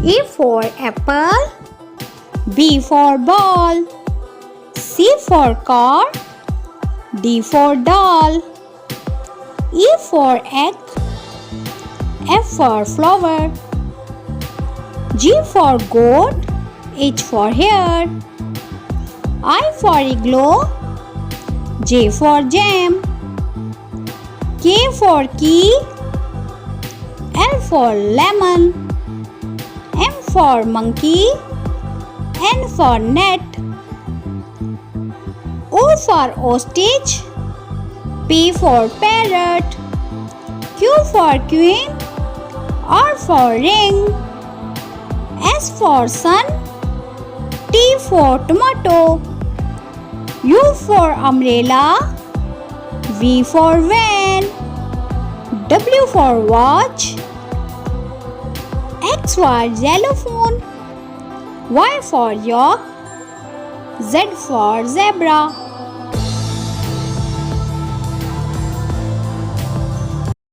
A for apple, B for ball, C for car, D for doll, E for egg, F for flower, G for goat, H for hair, I for igloo, J for jam, K for key, L for lemon, M for monkey, N for net, O for ostrich, P for parrot, Q for queen, R for ring, S for sun, T for tomato, U for umbrella, V for van, W for watch, X for xylophone, Y for yak, Z for zebra.